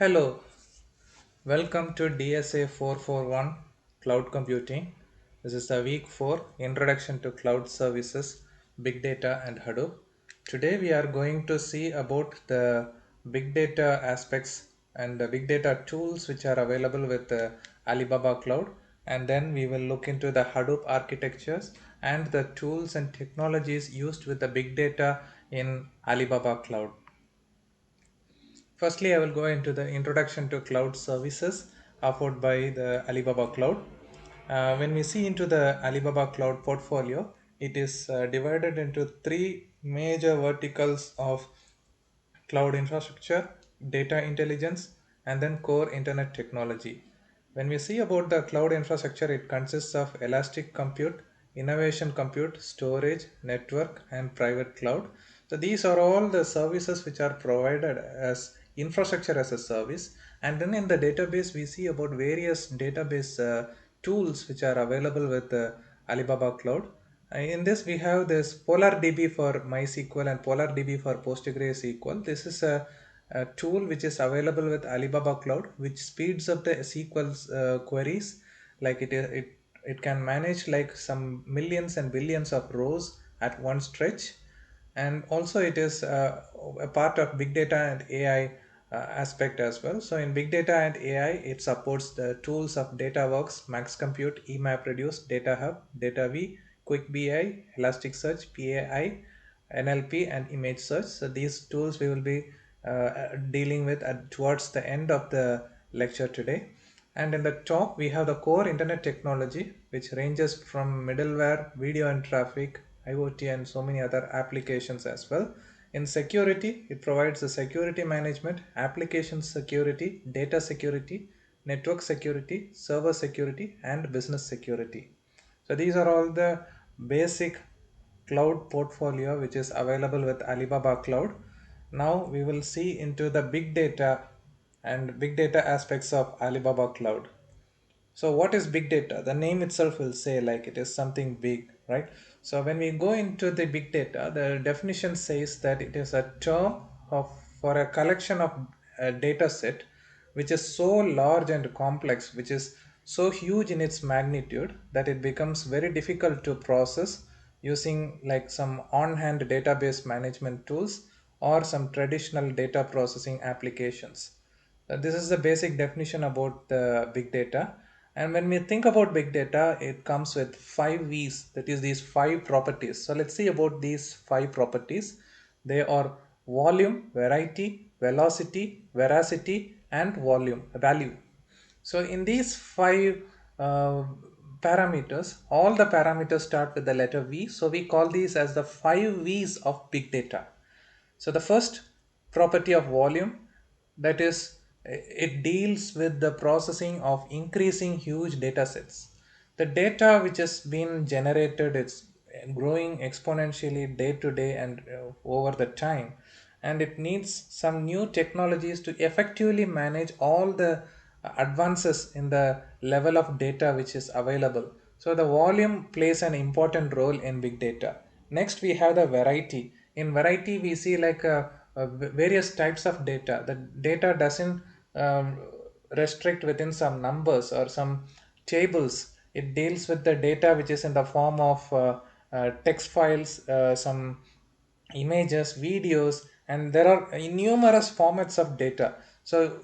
Hello, welcome to DSA 441 Cloud Computing. This is the week 4 Introduction to Cloud Services, Big Data and Hadoop. Today we are going to see about the big data aspects and the big data tools which are available with Alibaba Cloud, and then we will look into the Hadoop architectures and the tools and technologies used with the big data in Alibaba Cloud. Firstly, I will go into the introduction to cloud services offered by the Alibaba Cloud. When we see into the Alibaba Cloud portfolio, it is divided into three major verticals of cloud infrastructure, data intelligence, and then core internet technology. When we see about the cloud infrastructure, it consists of elastic compute, innovation compute, storage, network, and private cloud. So these are all the services which are provided as infrastructure as a service. And then in the database, we see about various database tools which are available with Alibaba Cloud. In this, we have this Polar DB for MySQL and Polar DB for PostgreSQL. This is a tool which is available with Alibaba Cloud, which speeds up the SQL queries. Like it can manage like some millions and billions of rows at one stretch, and also it is a part of big data and AI aspect as well. So in big data and AI, it supports the tools of DataWorks, MaxCompute, EMapReduce, DataHub, DataV, QuickBI, Elasticsearch, PAI, NLP, and image search. So these tools we will be dealing with towards the end of the lecture today. And in the top, we have the core internet technology, which ranges from middleware, video and traffic, IoT, and so many other applications as well. In security, it provides the security management, application security, data security, network security, server security, and business security. So these are all the basic cloud portfolio which is available with Alibaba Cloud. Now we will see into the big data and big data aspects of Alibaba Cloud. So what is big data? The name itself will say like it is something big, right? So when we go into the big data, the definition says that it is a term of for a collection of a data set which is so large and complex, which is so huge in its magnitude that it becomes very difficult to process using like some on-hand database management tools or some traditional data processing applications. This is the basic definition about the big data. And when we think about big data, it comes with five V's, that is these five properties. So let's see about these five properties. They are volume, variety, velocity, veracity, and value. So in these five parameters, all the parameters start with the letter V. So we call these as the five V's of big data. So the first property of volume, that is, it deals with the processing of increasing huge data sets. The data which has been generated, it's growing exponentially day to day and over the time, and it needs some new technologies to effectively manage all the advances in the level of data which is available. So the volume plays an important role in big data. Next, we have the variety. In variety, we see like various types of data. The data doesn't restrict within some numbers or some tables. It deals with the data which is in the form of text files, some images, videos, and there are numerous formats of data. So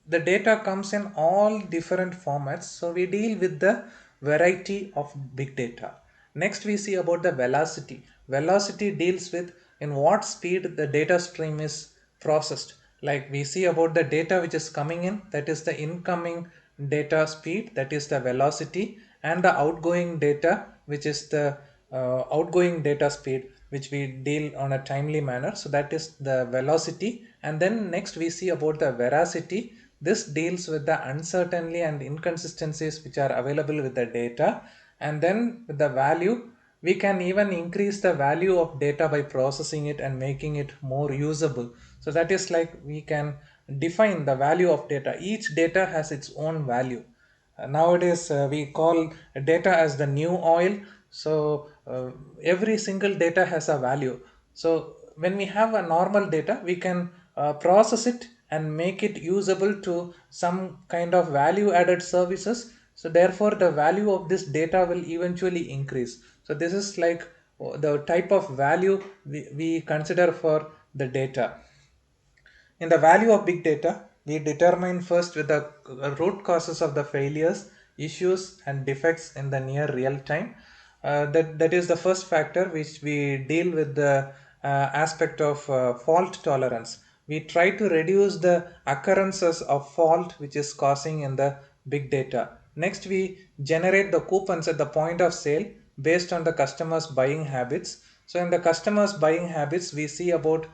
the data comes in all different formats. So we deal with the variety of big data. Next, we see about the velocity. Velocity deals with in what speed the data stream is processed. Like we see about the data which is coming in, that is the incoming data speed, that is the velocity, and the outgoing data, which is the outgoing data speed, which we deal on a timely manner. So that is the velocity. And then next we see about the veracity. This deals with the uncertainty and inconsistencies which are available with the data. And then with the value, we can even increase the value of data by processing it and making it more usable. So that is like we can define the value of data. Each data has its own value. Nowadays, we call data as the new oil. So every single data has a value. So when we have a normal data, we can process it and make it usable to some kind of value added services. So therefore the value of this data will eventually increase. So this is like the type of value we consider for the data. In the value of big data, we determine first with the root causes of the failures, issues, and defects in the near real time. That is the first factor which we deal with the aspect of fault tolerance. We try to reduce the occurrences of fault which is causing in the big data. Next, we generate the coupons at the point of sale based on the customers' buying habits. So, in the customers' buying habits, we see about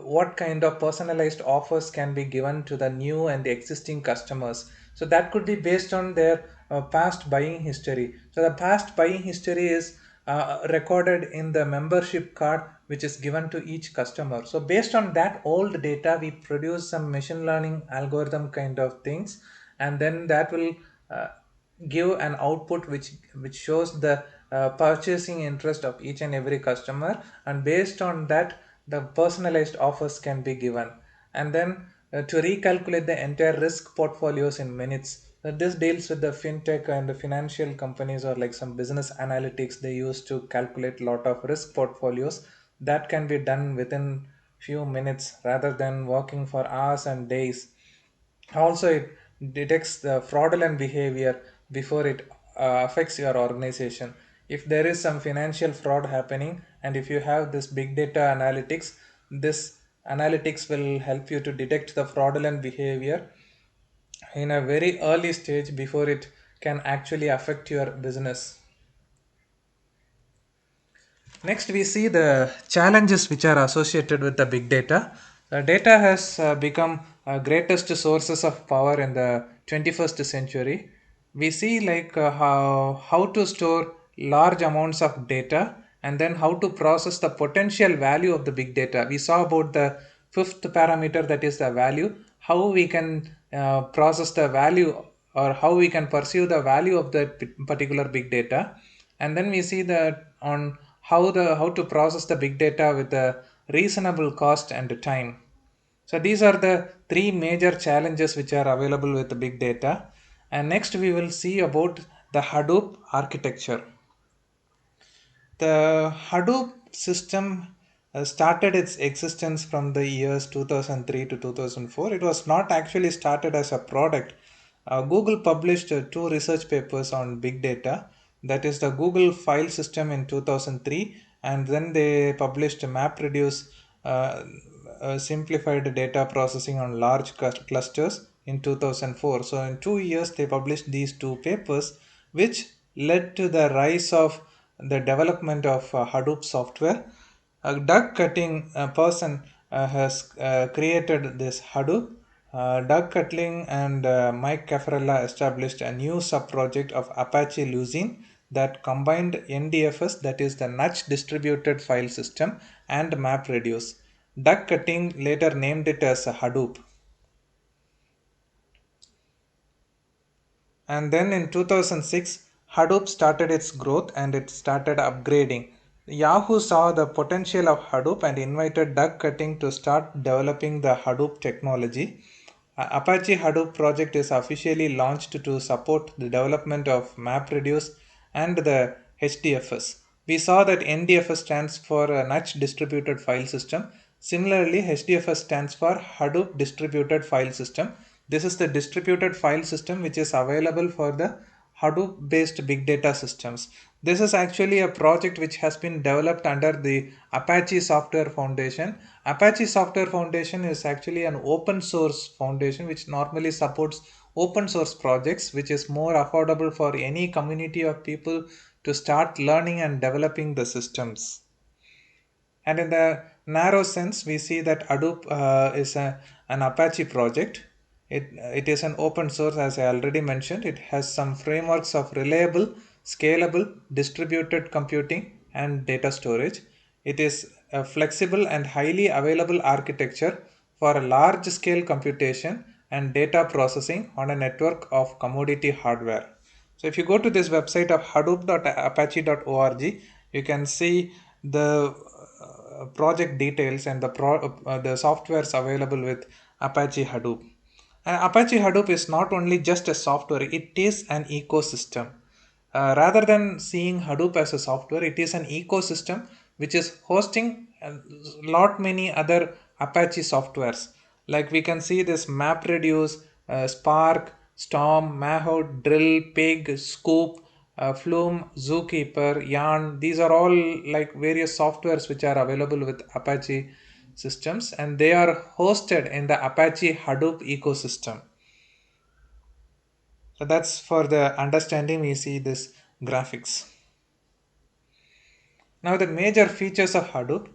what kind of personalized offers can be given to the new and the existing customers. So that could be based on their past buying history. So the past buying history is recorded in the membership card which is given to each customer. So based on that old data, we produce some machine learning algorithm kind of things, and then that will uh, give an output which shows the purchasing interest of each and every customer, and based on that the personalized offers can be given. And then to recalculate the entire risk portfolios in minutes. This deals with the fintech and the financial companies, or like some business analytics. They use to calculate lot of risk portfolios that can be done within few minutes rather than working for hours and days. Also, it detects the fraudulent behavior before it affects your organization. If there is some financial fraud happening, and if you have this big data analytics, this analytics will help you to detect the fraudulent behavior in a very early stage before it can actually affect your business. Next, we see the challenges which are associated with the big data. The data has become greatest sources of power in the 21st century. We see like how to store large amounts of data, and then how to process the potential value of the big data. We saw about the fifth parameter, that is the value, how we can process the value, or how we can perceive the value of that particular big data. And then we see that on how to process the big data with a reasonable cost and time. So these are the three major challenges which are available with the big data. And next we will see about the Hadoop architecture. The Hadoop system started its existence from the years 2003 to 2004. It was not actually started as a product. Google published two research papers on big data. That is the Google file system in 2003, and then they published MapReduce, simplified data processing on large clusters in 2004. So in 2 years they published these two papers, which led to the rise of the development of Hadoop software. A duck cutting person has created this Hadoop. Doug Cutling and Mike Caffarella established a new sub-project of Apache Lucene that combined NDFS, that is the Nudge Distributed File System, and MapReduce. Doug Cutting later named it as Hadoop. And then in 2006, Hadoop started its growth and it started upgrading. Yahoo saw the potential of Hadoop and invited Doug Cutting to start developing the Hadoop technology. Apache Hadoop project is officially launched to support the development of MapReduce and the HDFS. We saw that NDFS stands for Nudge Distributed File System. Similarly, HDFS stands for Hadoop Distributed File System. This is the distributed file system which is available for the Hadoop based big data systems. This is actually a project which has been developed under the Apache Software Foundation. Apache Software Foundation is actually an open source foundation which normally supports open source projects, which is more affordable for any community of people to start learning and developing the systems. And in the narrow sense, we see that Hadoop is an Apache project. It is an open source, as I already mentioned. It has some frameworks of reliable, scalable, distributed computing, and data storage. It is a flexible and highly available architecture for a large scale computation and data processing on a network of commodity hardware. So if you go to this website of hadoop.apache.org, you can see the project details and the softwares available with Apache Hadoop. And Apache Hadoop is not only just a software, it is an ecosystem. Rather than seeing Hadoop as a software, it is an ecosystem which is hosting a lot many other Apache softwares. Like we can see this MapReduce, Spark, Storm, Maho, Drill, Pig, Scoop, Flume, Zookeeper, Yarn. These are all like various softwares which are available with Apache systems, and they are hosted in the Apache Hadoop ecosystem. So that's for the understanding. We see this graphics. Now the major features of Hadoop.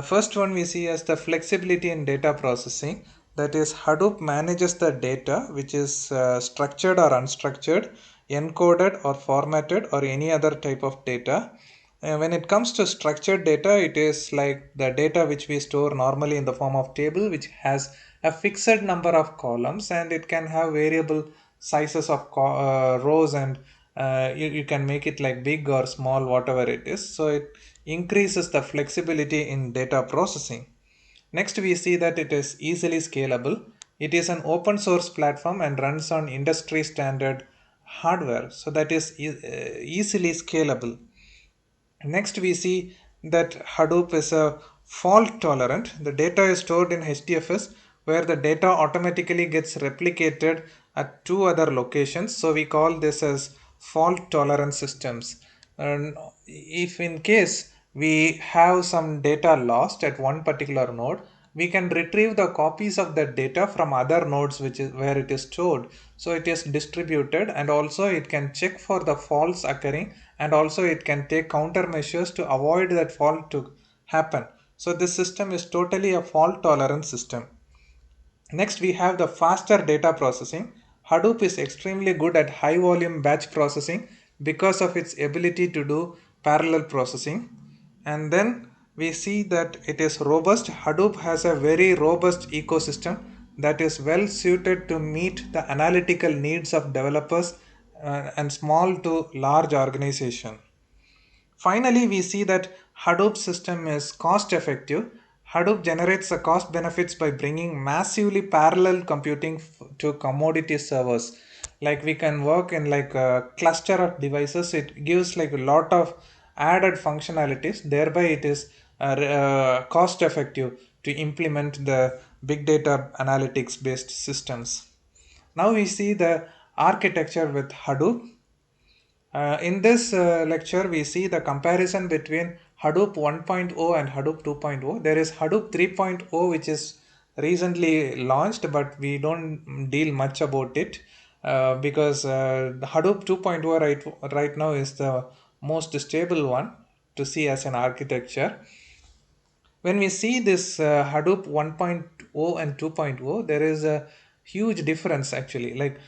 First one we see as the flexibility in data processing. That is, Hadoop manages the data which is structured or unstructured, encoded or formatted, or any other type of data. When it comes to structured data, it is like the data which we store normally in the form of table, which has a fixed number of columns, and it can have variable sizes of rows, and you can make it like big or small, whatever it is. So it increases the flexibility in data processing. Next, we see that it is easily scalable. It is an open source platform and runs on industry standard hardware, so that is easily scalable. Next, we see that Hadoop is a fault tolerant. The data is stored in HDFS where the data automatically gets replicated at two other locations. So we call this as fault tolerant systems. And if in case we have some data lost at one particular node, we can retrieve the copies of that data from other nodes which is where it is stored. So it is distributed, and also it can check for the faults occurring, and also it can take countermeasures to avoid that fault to happen. So this system is totally a fault tolerant system. Next, we have the faster data processing. Hadoop is extremely good at high volume batch processing because of its ability to do parallel processing. And then we see that it is robust. Hadoop has a very robust ecosystem that is well suited to meet the analytical needs of developers and small to large organization. Finally, we see that Hadoop system is cost effective. Hadoop generates the cost benefits by bringing massively parallel computing to commodity servers. Like we can work in like a cluster of devices. It gives like a lot of added functionalities. Thereby, it is cost effective to implement the big data analytics based systems. Now we see the architecture with Hadoop. In this lecture, we see the comparison between Hadoop 1.0 and Hadoop 2.0. There is Hadoop 3.0, which is recently launched, but we don't deal much about it because the Hadoop 2.0 right now is the most stable one to see as an architecture. When we see this Hadoop 1.0 and 2.0, there is a huge difference actually. Like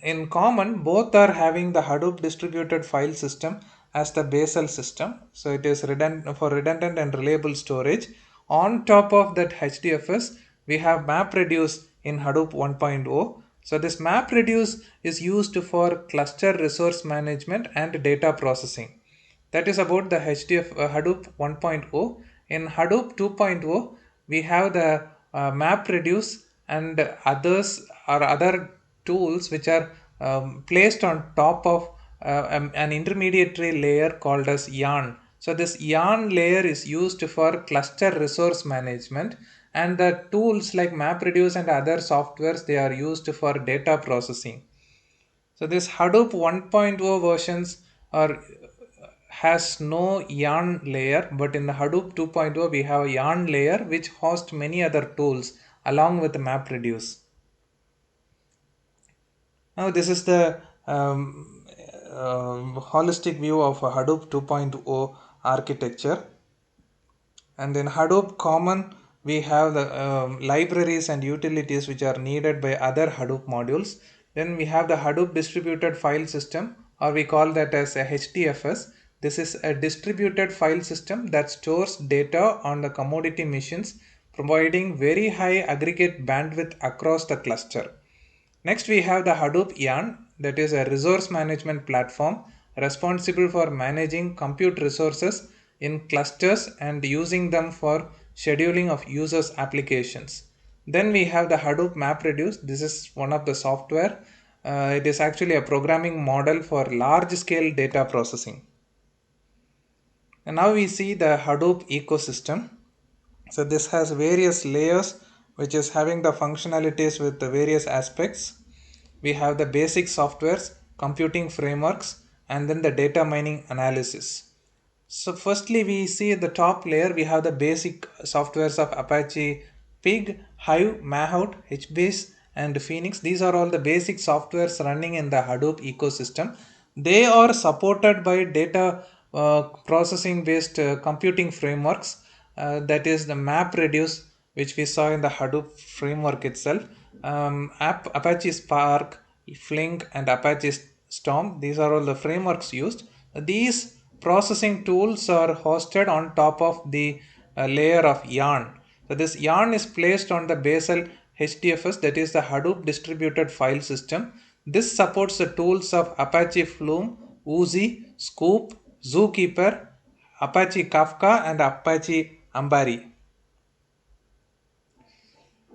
in common, both are having the Hadoop distributed file system as the basal system. So it is redundant and reliable storage. On top of that HDFS, we have MapReduce in Hadoop 1.0. So this MapReduce is used for cluster resource management and data processing. That is about the Hadoop 1.0. In Hadoop 2.0, we have the MapReduce and others or other tools which are placed on top of an intermediary layer called as yarn. So this yarn layer is used for cluster resource management, and the tools like MapReduce and other softwares, they are used for data processing. So this Hadoop 1.0 versions are has no yarn layer, but in the Hadoop 2.0 we have a yarn layer which hosts many other tools along with MapReduce. Now this is the holistic view of a Hadoop 2.0 architecture. And in Hadoop common, we have the libraries and utilities which are needed by other Hadoop modules. Then we have the Hadoop distributed file system, or we call that as a HDFS. This is a distributed file system that stores data on the commodity machines, providing very high aggregate bandwidth across the cluster. Next, we have the Hadoop Yarn, that is a resource management platform responsible for managing compute resources in clusters and using them for scheduling of users applications. Then we have the Hadoop MapReduce. This is one of the software. It is actually a programming model for large scale data processing. And now we see the Hadoop ecosystem. So this has various layers which is having the functionalities with the various aspects. We have the basic softwares, computing frameworks, and then the data mining analysis. So firstly, we see the top layer, we have the basic softwares of Apache Pig, Hive, Mahout, HBase, and Phoenix. These are all the basic softwares running in the Hadoop ecosystem. They are supported by data processing based computing frameworks, that is the MapReduce, which we saw in the Hadoop framework itself. Apache Spark, Flink, and Apache Storm. These are all the frameworks used. These processing tools are hosted on top of the layer of yarn. So this yarn is placed on the basal HDFS, that is the Hadoop distributed file system. This supports the tools of Apache Flume, Uzi, Scoop, Zookeeper, Apache Kafka, and Apache Ambari.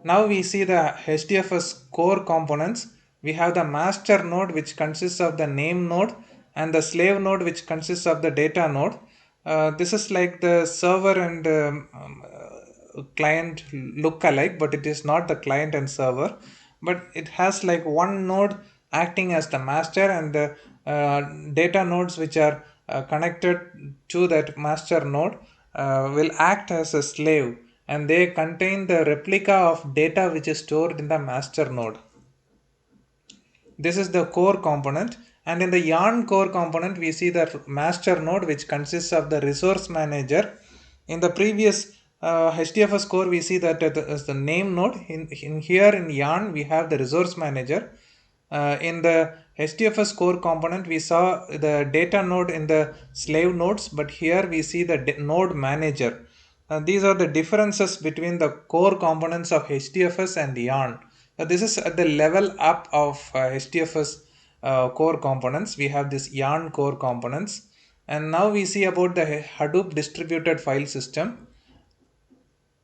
Now we see the HDFS core components. We have the master node, which consists of the name node, and the slave node, which consists of the data node. This is like the server and client look alike, but it is not the client and server. But it has like one node acting as the master, and the data nodes which are connected to that master node will act as a slave, and they contain the replica of data which is stored in the master node. This is the core component, and in the yarn core component we see the master node, which consists of the resource manager. In the previous HDFS core we see that as the name node. In here in yarn we have the resource manager. In the HDFS core component we saw the data node in the slave nodes, but here we see the node manager. These are the differences between the core components of HDFS and yarn. This is at the level up of HDFS core components. We have this yarn core components, and now we see about the Hadoop distributed file system.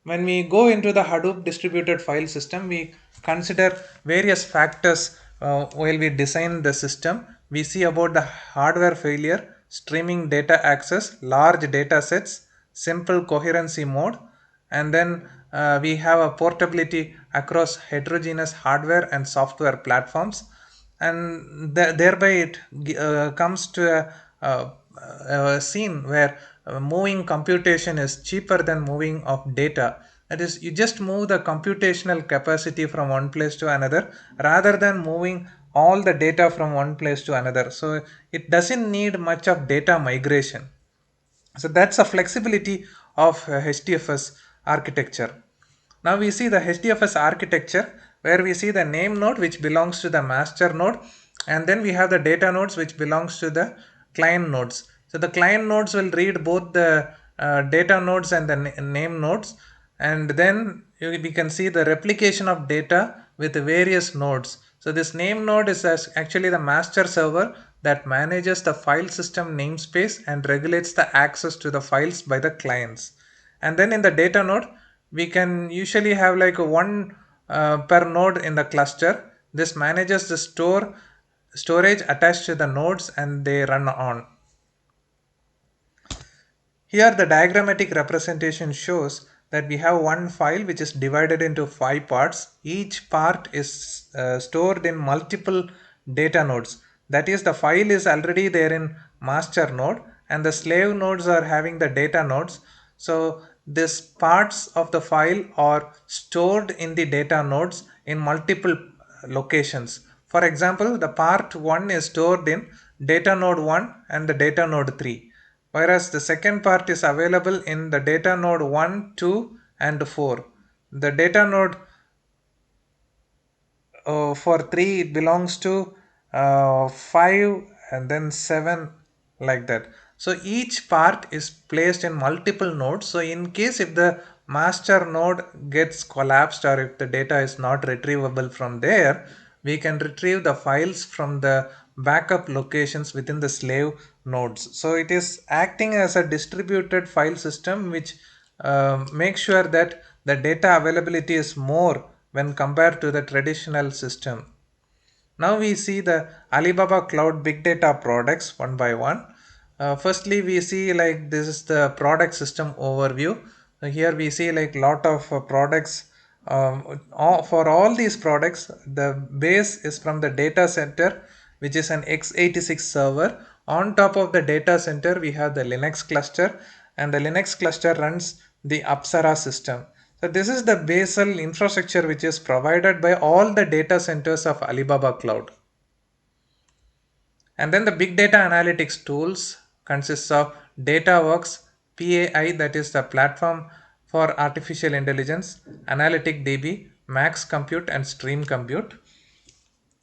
When we go into the Hadoop distributed file system, we consider various factors while we design the system. We see about the hardware failure, streaming data access, large data sets, simple coherency mode, and then we have a portability across heterogeneous hardware and software platforms, and thereby it comes to a scene where moving computation is cheaper than moving of data. That is, you just move the computational capacity from one place to another rather than moving all the data from one place to another. So it doesn't need much of data migration. So that's a flexibility of HDFS architecture. Now we see the HDFS architecture, where we see the name node which belongs to the master node, and then we have the data nodes which belongs to the client nodes. So the client nodes will read both the data nodes and the name nodes, and then we can see the replication of data with the various nodes. So this name node is actually the master server that manages the file system namespace and regulates the access to the files by the clients. And then in the data node, we can usually have like one per node in the cluster. This manages the storage attached to the nodes, and they run on. Here the diagrammatic representation shows that we have one file which is divided into 5 parts. Each part is stored in multiple data nodes. That is, the file is already there in master node, and the slave nodes are having the data nodes. So these parts of the file are stored in the data nodes in multiple locations. For example, the part 1 is stored in data node 1 and the data node 3, whereas the second part is available in the data node 1, 2, and 4. The data node for 3 it belongs to 5 and then 7, like that. So each part is placed in multiple nodes. So in case if the master node gets collapsed, or if the data is not retrievable from there, we can retrieve the files from the backup locations within the slave nodes. So it is acting as a distributed file system which makes sure that the data availability is more when compared to the traditional system. Now we see the Alibaba Cloud Big Data products one by one. Firstly, we see like this is the product system overview. Here we see like lot of products. For all these products, the base is from the data center, which is an x86 server. On top of the data center, we have the Linux cluster, and the Linux cluster runs the Apsara system. So this is the basal infrastructure which is provided by all the data centers of Alibaba Cloud. And then the big data analytics tools consists of DataWorks, PAI, that is the platform for artificial intelligence, Analytic DB, MaxCompute, and Stream Compute.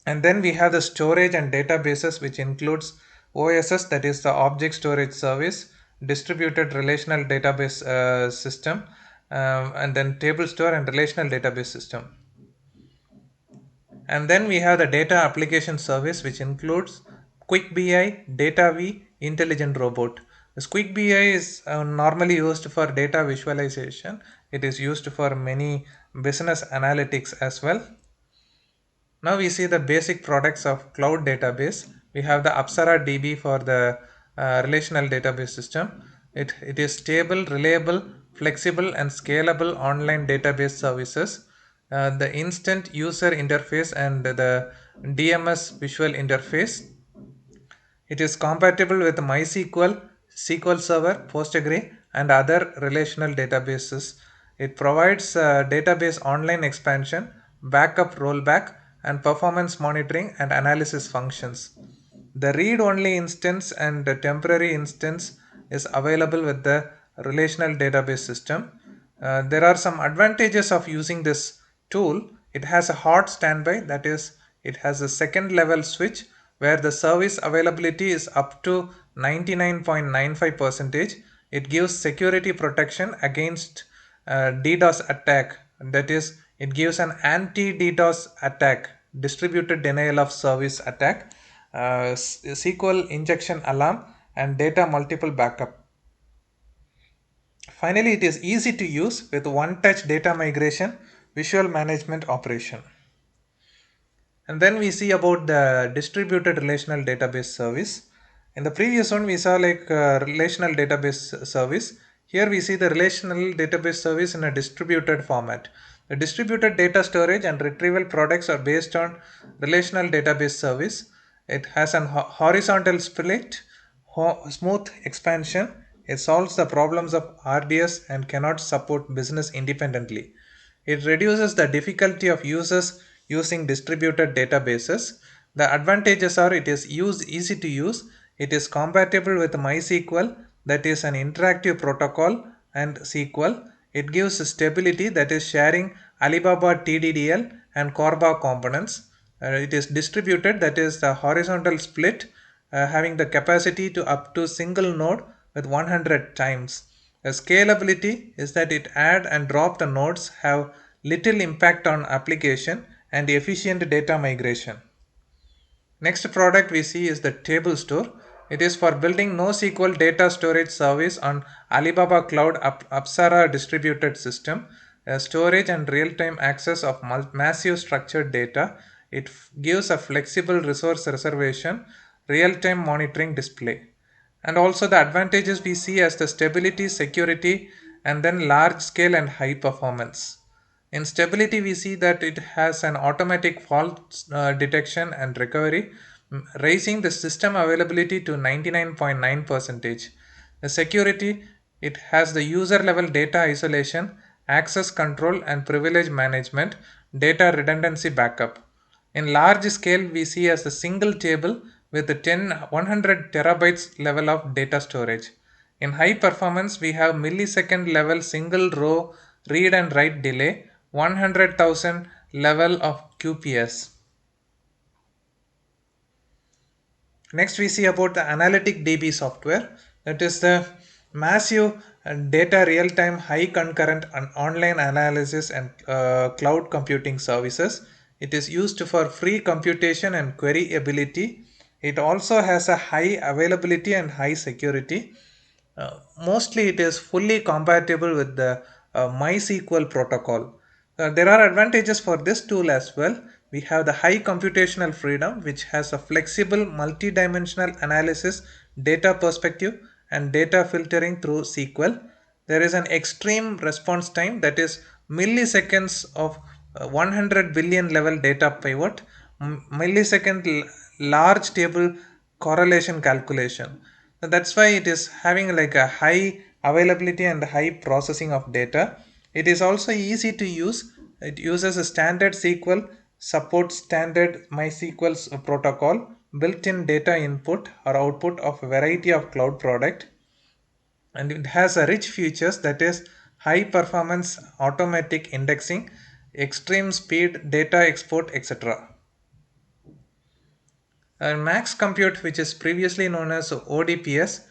And then we have the storage and databases, which includes OSS, that is the object storage service, distributed relational database system, and then table store and relational database system. And then we have the data application service, which includes QuickBI, DataV, Intelligent Robot. This QuickBI is normally used for data visualization. It is used for many business analytics as well. Now we see the basic products of cloud database. We have the Apsara DB for the relational database system. It is stable, reliable, flexible, and scalable online database services. The instant user interface and the DMS visual interface. It is compatible with MySQL, SQL Server, Postgre, and other relational databases. It provides database online expansion, backup rollback, and performance monitoring and analysis functions. The read-only instance and the temporary instance is available with the relational database system. There are some advantages of using this tool. It has a hot standby, that is, it has a second level switch where the service availability is up to 99.95%. It gives security protection against DDoS attack, that is, it gives an anti-DDoS attack, distributed denial of service attack, SQL injection alarm, and data multiple backup. Finally, it is easy to use with one-touch data migration, visual management operation. And then we see about the distributed relational database service. In the previous one, we saw like relational database service. Here we see the relational database service in a distributed format. The distributed data storage and retrieval products are based on relational database service. It has an horizontal split, smooth expansion. It solves the problems of RDS and cannot support business independently. It reduces the difficulty of users using distributed databases. The advantages are it is easy to use, it is compatible with MySQL, that is an interactive protocol, and SQL. It gives stability, that is sharing Alibaba TDDL and Corba components. It is distributed, that is the horizontal split, having the capacity to up to single node with 100 times. The scalability is that it add and drop the nodes have little impact on application and efficient data migration. Next product we see is the table store. It is for building NoSQL data storage service on Alibaba Cloud Apsara distributed system, storage and real-time access of massive structured data. It gives a flexible resource reservation, real-time monitoring display. And also the advantages we see as the stability, security, and then large scale and high performance. In stability, we see that it has an automatic fault detection and recovery, raising the system availability to 99.9%. The security, it has the user level data isolation, access control, and privilege management, data redundancy backup. In large scale, we see as a single table with the 100 terabytes level of data storage. In high performance, we have millisecond level single row read and write delay, 100,000 level of QPS. Next, we see about the Analytic DB software. That is the massive data real-time high concurrent and online analysis and cloud computing services. It is used for free computation and query ability. It also has a high availability and high security. Mostly it is fully compatible with the MySQL protocol. There are advantages for this tool as well. We have the high computational freedom, which has a flexible multi-dimensional analysis, data perspective, and data filtering through SQL. There is an extreme response time, that is milliseconds of 100 billion level data pivot, millisecond large table correlation calculation. So that's why it is having like a high availability and high processing of data. It is also easy to use. It uses a standard SQL, supports standard MySQL's protocol, built-in data input or output of a variety of cloud product, and it has a rich features, that is high performance automatic indexing, extreme speed data export, etc. MaxCompute, which is previously known as ODPS,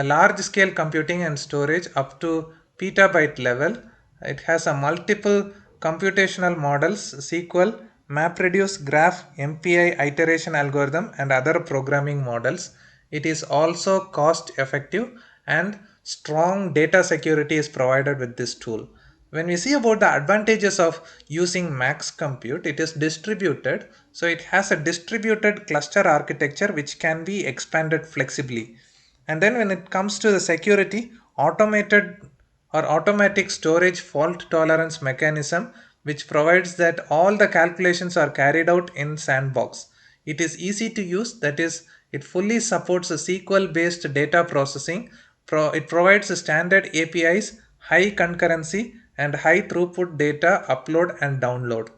large scale computing and storage up to petabyte level. It has a multiple computational models, SQL, MapReduce, Graph, MPI iteration algorithm, and other programming models. It is also cost effective, and strong data security is provided with this tool. When we see about the advantages of using MaxCompute, it is distributed. So it has a distributed cluster architecture which can be expanded flexibly. And then when it comes to the security, automated or automatic storage fault tolerance mechanism, which provides that all the calculations are carried out in sandbox. It is easy to use, that is, it fully supports a SQL based data processing. It provides standard APIs, high concurrency, and high throughput data upload and download.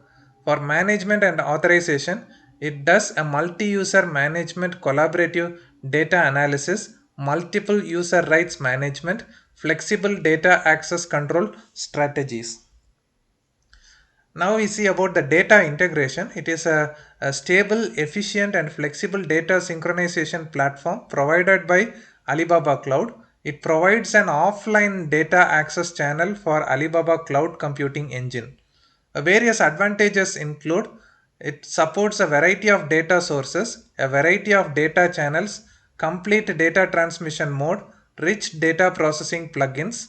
For management and authorization, it does a multi-user management, collaborative data analysis, multiple user rights management, flexible data access control strategies. Now we see about the data integration. It is a stable, efficient, and flexible data synchronization platform provided by Alibaba Cloud. It provides an offline data access channel for Alibaba Cloud Computing Engine. Various advantages include it supports a variety of data sources, a variety of data channels, complete data transmission mode, rich data processing plugins.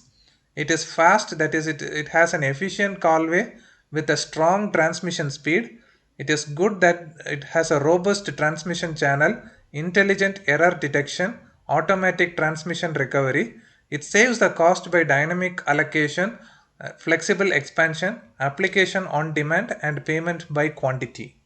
It is fast, that is, it has an efficient callway with a strong transmission speed. It is good that it has a robust transmission channel, intelligent error detection, automatic transmission recovery. It saves the cost by dynamic allocation, flexible expansion, application on demand, and payment by quantity.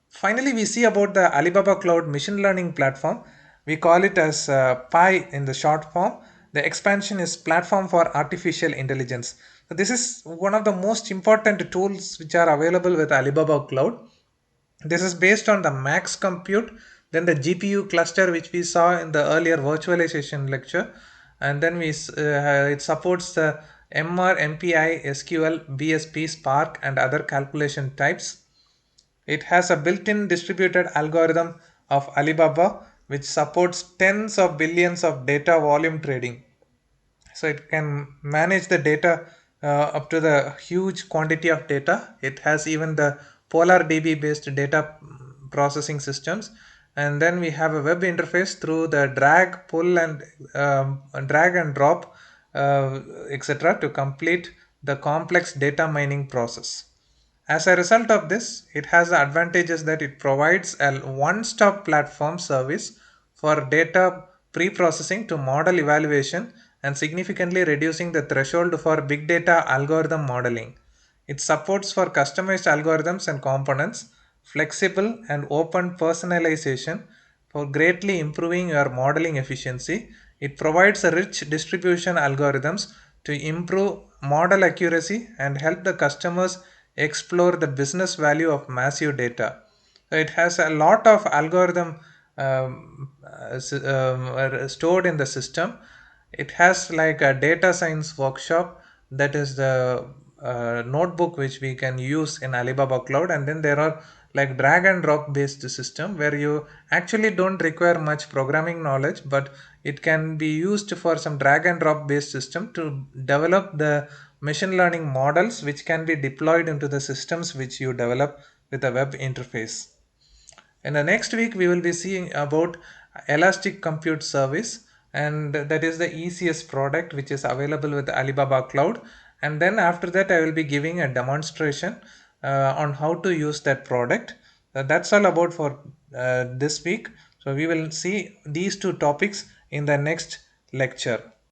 Finally, we see about the Alibaba Cloud Machine Learning Platform. We call it as PI in the short form. The expansion is Platform for Artificial Intelligence. So this is one of the most important tools which are available with Alibaba Cloud. This is based on the MaxCompute, then the GPU cluster which we saw in the earlier virtualization lecture, and then it supports the MR, MPI, SQL, BSP, Spark, and other calculation types. It has a built-in distributed algorithm of Alibaba which supports tens of billions of data volume trading. So it can manage the data up to the huge quantity of data. It has even the polar DB based data processing systems. And then we have a web interface through the drag, pull, and drag and drop, etc., to complete the complex data mining process. As a result of this, it has the advantages that it provides a one-stop platform service for data pre-processing to model evaluation, and significantly reducing the threshold for big data algorithm modeling. It supports for customized algorithms and components, flexible and open personalization for greatly improving your modeling efficiency. It provides a rich distribution algorithms to improve model accuracy and help the customers explore the business value of massive data. So it has a lot of algorithm stored in the system. It has like a data science workshop, that is the notebook which we can use in Alibaba Cloud, and then there are like drag and drop based system where you actually don't require much programming knowledge, but it can be used for some drag and drop based system to develop the machine learning models which can be deployed into the systems which you develop with a web interface. In the next week, we will be seeing about Elastic Compute Service, and that is the easiest product which is available with Alibaba Cloud. And then after that, I will be giving a demonstration on how to use that product. That's all about for this week. So we will see these two topics in the next lecture.